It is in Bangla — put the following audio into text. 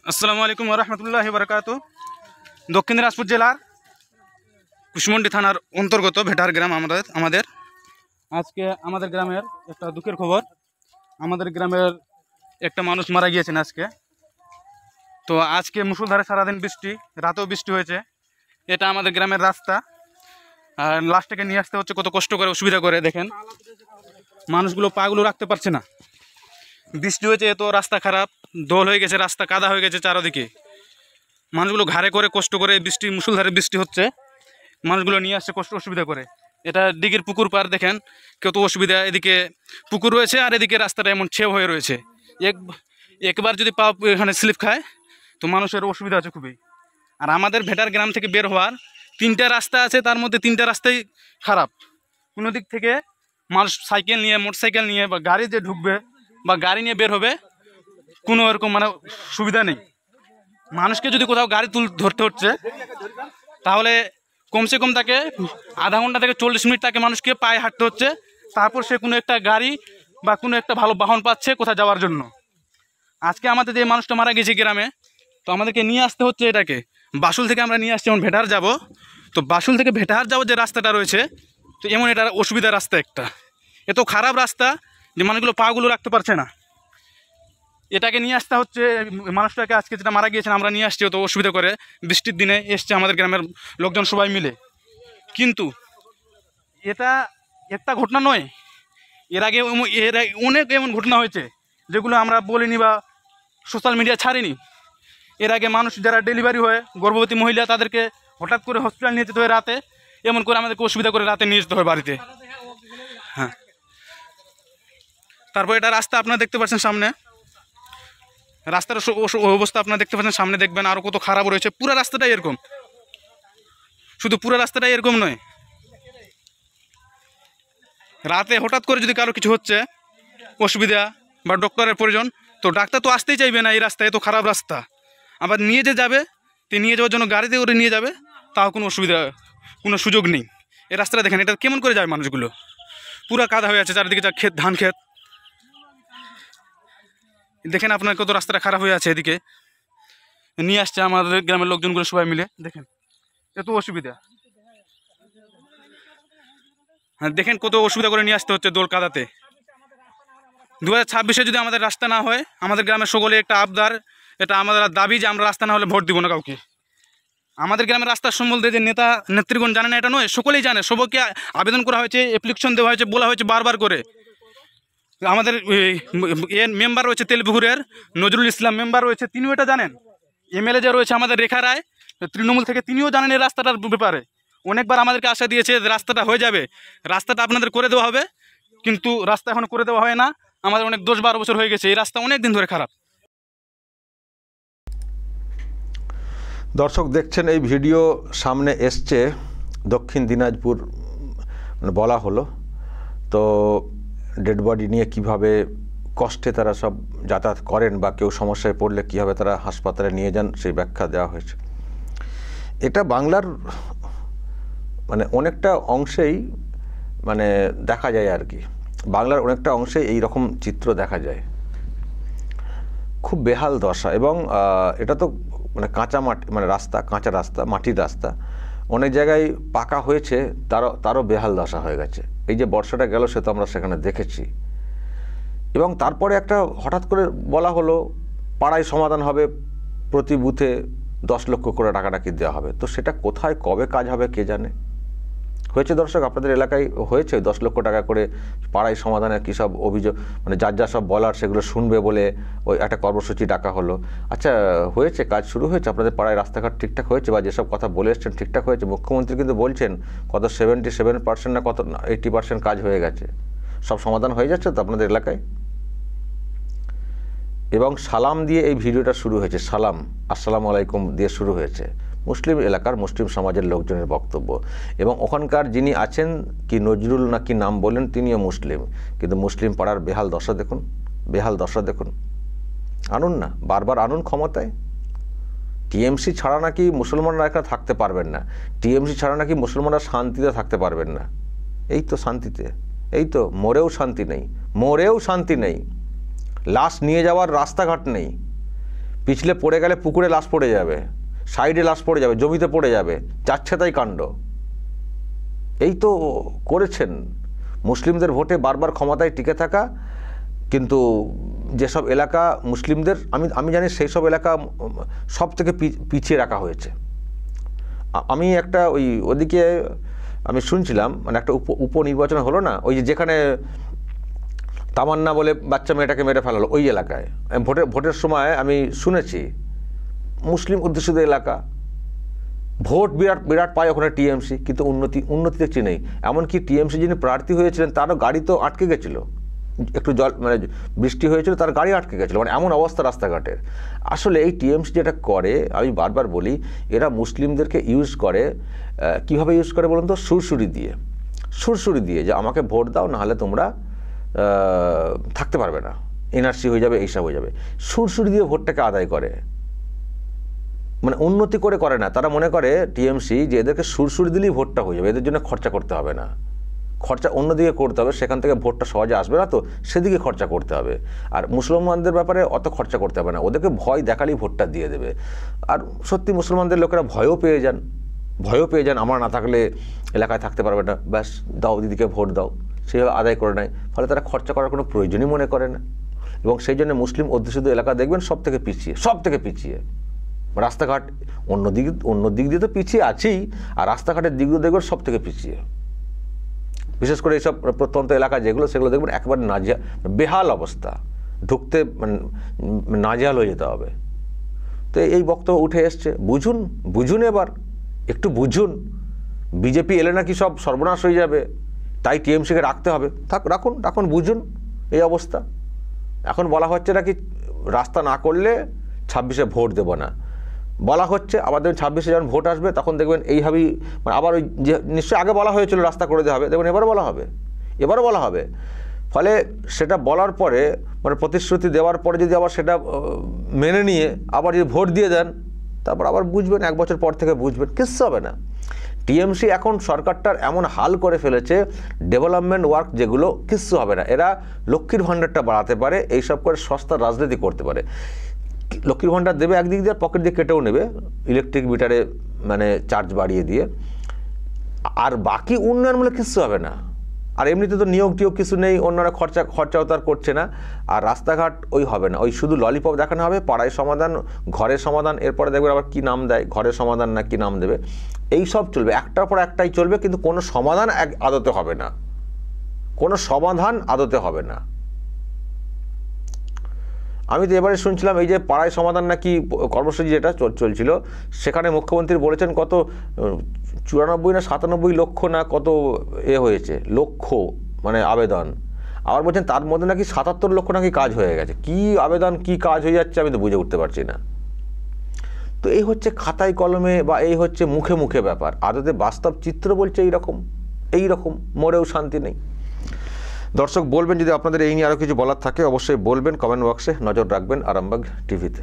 আসসালামু আলাইকুম ওয়া রাহমাতুল্লাহি ওয়া বারাকাতুহু। দক্ষিণ দিনাজপুর জেলার কুশমন্ডি থানার অন্তর্গত ভেটার গ্রাম আমাদের আজকে আমাদের গ্রামের একটা দুঃখের খবর। আমাদের গ্রামের একটা মানুষ মারা গিয়েছেন আজকে। তো আজকে মুষলধারে সারাদিন বৃষ্টি, রাতেও বৃষ্টি হয়েছে। এটা আমাদের গ্রামের রাস্তা, আর লাশটাকে নিয়ে আসতে হচ্ছে কত কষ্ট করে, অসুবিধা করে। দেখেন মানুষগুলো পাগুলো রাখতে পারছে না, বৃষ্টি হয়েছে, এত রাস্তা খারাপ, দোল হয়ে গেছে, রাস্তা কাদা হয়ে গেছে চারদিকে। মানুষগুলো ঘাড়ে করে কষ্ট করে, বৃষ্টি মুষলধারে বৃষ্টি হচ্ছে, মানুষগুলো নিয়ে আসছে কষ্ট অসুবিধা করে। এটা দিঘির পুকুর পার, দেখেন কত অসুবিধা। এদিকে পুকুর রয়েছে আর এদিকে রাস্তাটা এমন ছেও হয়ে রয়েছে। একবার যদি পা এখানে স্লিপ খায় তো মানুষের অসুবিধা আছে খুবই। আর আমাদের ভেটার গ্রাম থেকে বের হওয়ার 3টা রাস্তা আছে, তার মধ্যে 3টা রাস্তাই খারাপ। কোনো দিক থেকে মানুষ সাইকেল নিয়ে, মোটরসাইকেল নিয়ে বা গাড়ি যে ঢুকবে বা গাড়ি নিয়ে বের হবে, কোনো এরকম সুবিধা নেই। মানুষকে যদি কোথাও গাড়ি ধরতে হচ্ছে তাহলে কমসে কম তাকে আধা ঘন্টা থেকে 40 মিনিট তাকে মানুষকে পায়ে হাঁটতে হচ্ছে, তারপর সে কোনো একটা গাড়ি বা কোনো একটা ভালো বাহন পাচ্ছে কোথাও যাওয়ার জন্য। আজকে আমাদের যে মানুষটা মারা গেছে গ্রামে, তো আমাদেরকে নিয়ে আসতে হচ্ছে এটাকে। বাসুল থেকে আমরা নিয়ে আসছি, যেমন ভেটার যাব, তো বাসুল থেকে ভেটার যাওয়ার যে রাস্তাটা রয়েছে, তো এমন এটা অসুবিধার রাস্তা একটা, এত খারাপ রাস্তা যে মানুষগুলো পাগুলো রাখতে পারছে না। এটাকে নিয়ে আসতে হচ্ছে মানুষটাকে, আজকে যেটা মারা গিয়েছেন আমরা নিয়ে আসছি, তো অসুবিধা করে বৃষ্টির দিনে এসছে আমাদের গ্রামের লোকজন সবাই মিলে। কিন্তু এটা একটা ঘটনা নয়, এর আগে অনেক এমন ঘটনা হয়েছে যেগুলো আমরা বলিনি বা সোশ্যাল মিডিয়া ছাড়িনি। এর আগে মানুষ যারা ডেলিভারি হয়, গর্ভবতী মহিলা, তাদেরকে হঠাৎ করে হসপিটাল নিয়ে যেতে হয় রাতে, এমন করে আমাদেরকে অসুবিধা করে রাতে নিয়ে যেতে হয় বাড়িতে। হ্যাঁ, তারপর এটা রাস্তা আপনারা দেখতে পাচ্ছেন সামনে, রাস্তার অবস্থা আপনারা দেখতে পাচ্ছেন সামনে, দেখবেন আরও কত খারাপ রয়েছে। পুরো রাস্তাটাই এরকম, শুধু পুরো রাস্তাটাই এরকম নয়। রাতে হঠাৎ করে যদি কারো কিছু হচ্ছে, অসুবিধা বা ডক্টরের প্রয়োজন, তো ডাক্তার তো আসতেই চাইবে না এই রাস্তায়, এত খারাপ রাস্তা। আবার নিয়ে যে যাবে, তো নিয়ে যাওয়ার জন্য গাড়িতে করে নিয়ে যাবে, তাও কোনো অসুবিধা, কোনো সুযোগ নেই। এই রাস্তাটা দেখেন, এটা কেমন করে যায় মানুষগুলো, পুরো কাদা হয়ে আছে চারিদিকে, যা ক্ষেত, ধান ক্ষেত। দেখেন আপনার কত রাস্তাটা খারাপ হয়ে আছে। এদিকে নিয়ে আসছে আমাদের গ্রামের লোকজনগুলো সবাই মিলে, দেখেন এত অসুবিধা। হ্যাঁ, দেখেন কত অসুবিধা করে নিয়ে আসতে হচ্ছে দোল কাদাতে। 2026-এ যদি আমাদের রাস্তা না হয়, আমাদের গ্রামের সকলে একটা আবদার, এটা আমাদের দাবি যে আমরা রাস্তা না হলে ভোট দিব না কাউকে। আমাদের গ্রামের রাস্তার সম্বন্ধে যে নেতা নেত্রীগণ জানে না এটা নয়, সকলেই জানে। সবাইকে আবেদন করা হয়েছে, অ্যাপ্লিকেশন দেওয়া হয়েছে, বলা হয়েছে বারবার করে। আমাদের এর মেম্বার রয়েছে তেলপুকুরের নজরুল ইসলাম মেম্বার রয়েছে, তিনিও এটা জানেন। এমএলএ যে রয়েছে আমাদের রেখা রায় তৃণমূল থেকে, তিনিও জানেন এই রাস্তাটার ব্যাপারে। অনেকবার আমাদেরকে আশা দিয়েছে রাস্তাটা হয়ে যাবে, রাস্তাটা আপনাদের করে দেওয়া হবে, কিন্তু রাস্তা এখন করে দেওয়া হয় না। আমাদের অনেক 10-12 বছর হয়ে গেছে, এই রাস্তা অনেক দিন ধরে খারাপ। দর্শক দেখছেন, এই ভিডিও সামনে এসছে দক্ষিণ দিনাজপুর বলা হলো। তো ডেড বডি নিয়ে কিভাবে কষ্টে তারা সব যাতায়াত করেন বা কেউ সমস্যায় পড়লে কীভাবে তারা হাসপাতালে নিয়ে যান, সেই ব্যাখ্যা দেওয়া হয়েছে। এটা বাংলার অনেকটা অংশেই দেখা যায় আর কি, বাংলার অনেকটা অংশে এই রকম চিত্র দেখা যায়। খুব বেহাল দশা, এবং এটা তো কাঁচা মাটি, রাস্তা, কাঁচা রাস্তা, মাটির রাস্তা। অনেক জায়গায় পাকা হয়েছে, তারও বেহাল দশা হয়ে গেছে। এই যে বর্ষাটা গেল, সে তো আমরা সেখানে দেখেছি। এবং তারপরে একটা হঠাৎ করে বলা হলো পাড়ায় সমাধান হবে, প্রতি বুথে 10 লক্ষ করে টাকাটাকি দেওয়া হবে। তো সেটা কোথায় কবে কাজ হবে কে জানে। হয়েছে দর্শক, আপনাদের এলাকায় হয়েছে 10 লক্ষ টাকা করে পাড়ায় সমাধানের কী সব অভিযোগ, যার যা সব বলার সেগুলো শুনবে বলে ওই একটা কর্মসূচি ডাকা হলো। আচ্ছা, হয়েছে, কাজ শুরু হয়েছে, আপনাদের পাড়ায় রাস্তাঘাট ঠিকঠাক হয়েছে, বা যেসব কথা বলে এসছেন ঠিকঠাক হয়েছে? মুখ্যমন্ত্রী কিন্তু বলছেন কত 77% না কত 80% কাজ হয়ে গেছে, সব সমাধান হয়ে যাচ্ছে তো আপনাদের এলাকায়। এবং সালাম দিয়ে এই ভিডিওটা শুরু হয়েছে, সালাম, আসসালামু আলাইকুম দিয়ে শুরু হয়েছে। মুসলিম এলাকার, মুসলিম সমাজের লোকজনের বক্তব্য। এবং ওখানকার যিনি আছেন, কি নজরুল না কি নাম বলেন, তিনিও মুসলিম, কিন্তু মুসলিম পাড়ার বেহাল দশা দেখুন, বেহাল দশা দেখুন। আনুন না, বারবার আনুন ক্ষমতায়। টিএমসি ছাড়া নাকি মুসলমানরা এখানে থাকতে পারবেন না, টিএমসি ছাড়া নাকি মুসলমানরা শান্তিতে থাকতে পারবেন না। এই তো শান্তিতে, এই তো মরেও শান্তি নেই, মরেও শান্তি নেই, লাশ নিয়ে যাওয়ার রাস্তাঘাট নেই, পিছলে পড়ে গেলে পুকুরে লাশ পড়ে যাবে, সাইডে লাশ পড়ে যাবে, জমিতে পড়ে যাবে, যাচ্ছে তাই কাণ্ড। এই তো করেছেন মুসলিমদের ভোটে বারবার ক্ষমতায় টিকে থাকা। কিন্তু যেসব এলাকা মুসলিমদের, আমি জানি সেই সব এলাকা সব থেকে পিছিয়ে রাখা হয়েছে। আমি একটা ওদিকে আমি শুনছিলাম, মানে একটা উপনির্বাচন হলো না, ওই যেখানে তামান্না বলে বাচ্চা মেয়েটাকে মেরে ফেলালো, ওই এলাকায় ভোটের সময় আমি শুনেছি মুসলিম অধ্যুষিত এলাকা, ভোট বিরাট পায় ওখানে টিএমসি, কিন্তু উন্নতি দেখছি নেই। এমনকি টিএমসি যিনি প্রার্থী হয়েছিলেন তারও গাড়ি তো আটকে গেছিলো, একটু জল মানে বৃষ্টি হয়েছিল, তার গাড়ি আটকে গেছিলো, মানে এমন অবস্থা রাস্তাঘাটের। আসলে এই টিএমসি যেটা করে, আমি বারবার বলি, এরা মুসলিমদেরকে ইউজ করে। কিভাবে ইউজ করে বলুন তো? সুরসুরি দিয়ে যে আমাকে ভোট দাও, নাহলে তোমরা থাকতে পারবে না, এনআরসি হয়ে যাবে, এইসব হয়ে যাবে। সুরসুরি দিয়ে ভোটটাকে আদায় করে, মানে উন্নতি করে না। তারা মনে করে টিএমসি যে এদেরকে সুরসুরি দিলেই ভোটটা হয়ে যাবে, এদের জন্য খরচা করতে হবে না, খরচা অন্যদিকে করতে হবে, সেখান থেকে ভোটটা সহজে আসবে না, তো সেদিকে খরচা করতে হবে। আর মুসলমানদের ব্যাপারে অত খরচা করতে হবে না, ওদেরকে ভয় দেখালেই ভোটটা দিয়ে দেবে। আর সত্যি মুসলমানদের লোকেরা ভয়ও পেয়ে যান, আমার না থাকলে এলাকায় থাকতে পারবে না, ব্যাস দাও দিদিকে ভোট দাও, সেভাবে আদায় করে নেয়। ফলে তারা খরচা করার কোনো প্রয়োজনই মনে করে না। এবং সেই জন্য মুসলিম অধ্যুষিত এলাকা দেখবেন সব থেকে পিছিয়ে। রাস্তাঘাট অন্য দিক দিয়ে তো পিছিয়ে আছেই, আর রাস্তাঘাটের দিকগুলো দেখবেন সব থেকে পিছিয়ে। বিশেষ করে এইসব প্রত্যন্ত এলাকা সেগুলো দেখবেন একেবারে বেহাল অবস্থা, ঢুকতে মানে নাজেহাল হয়ে যেতে হবে। তো এই বক্তব্য উঠে এসছে, বুঝুন এবার একটু বুঝুন। বিজেপি এলে নাকি সব সর্বনাশ হয়ে যাবে, তাই টিএমসিকে রাখতে হবে। রাখুন, বুঝুন এই অবস্থা। এখন বলা হচ্ছে নাকি রাস্তা না করলে 26-এ ভোট দেব না, বলা হচ্ছে। আবার দেখবেন 26-এ যখন ভোট আসবে তখন দেখবেন এইভাবেই, মানে আবার ওই যে নিশ্চয়ই আগে বলা হয়েছিল রাস্তা করে দেওয়া হবে, দেখবেন এবারও বলা হবে। ফলে সেটা বলার পরে, মানে প্রতিশ্রুতি দেওয়ার পরে যদি আবার সেটা মেনে নিয়ে আবার যদি ভোট দিয়ে দেন, তারপর আবার বুঝবেন, 1 বছর পর থেকে বুঝবেন, কিচ্ছু হবে না। টিএমসি এখন সরকারটার এমন হাল করে ফেলেছে, ডেভেলপমেন্ট ওয়ার্ক যেগুলো, কিচ্ছু হবে না। এরা লক্ষ্মীর ভাণ্ডারটা বাড়াতে পারে, এইসব করে সস্তা রাজনীতি করতে পারে। লক্ষ্মীর ভাণ্ডার দেবে একদিক দিয়ে, পকেট দিয়ে কেটেও নেবে ইলেকট্রিক মিটারে, মানে চার্জ বাড়িয়ে দিয়ে। আর বাকি উন্নয়নমূলক কিচ্ছু হবে না। আর এমনিতে তো নিয়োগ টিয়োগ কিছু নেই, অন্যরা খরচাও তার করছে না। আর রাস্তাঘাট হবে না, শুধু ললিপপ দেখানো হবে, পাড়ায় সমাধান, ঘরের সমাধান, এরপরে দেখবে আবার কী নাম দেয়, ঘরের সমাধান না কী নাম দেবে, এই সব চলবে, একটার পর একটাই চলবে, কিন্তু কোনো সমাধান আদতে হবে না। আমি তো এবারে শুনছিলাম এই যে পাড়ায় সমাধান নাকি কর্মসূচি যেটা চলছিল, সেখানে মুখ্যমন্ত্রী বলেছেন কত 94 না 97 লক্ষ না কত হয়েছে লক্ষ, মানে আবেদন। আবার বলছেন তার মধ্যে নাকি 77 লক্ষ নাকি কাজ হয়ে গেছে। কি আবেদন, কি কাজ হয়ে যাচ্ছে আমি তো বুঝে উঠতে পারছি না। তো এই হচ্ছে খাতায় কলমে বা এই হচ্ছে মুখে ব্যাপার, আদতে বাস্তব চিত্র বলছে এইরকম মরেও শান্তি নেই। দর্শক বলবেন যদি আপনাদের এই নিয়ে আরও কিছু বলার থাকে, অবশ্যই বলবেন কমেন্ট বক্সে। নজর রাখবেন আরামবাগ টিভিতে।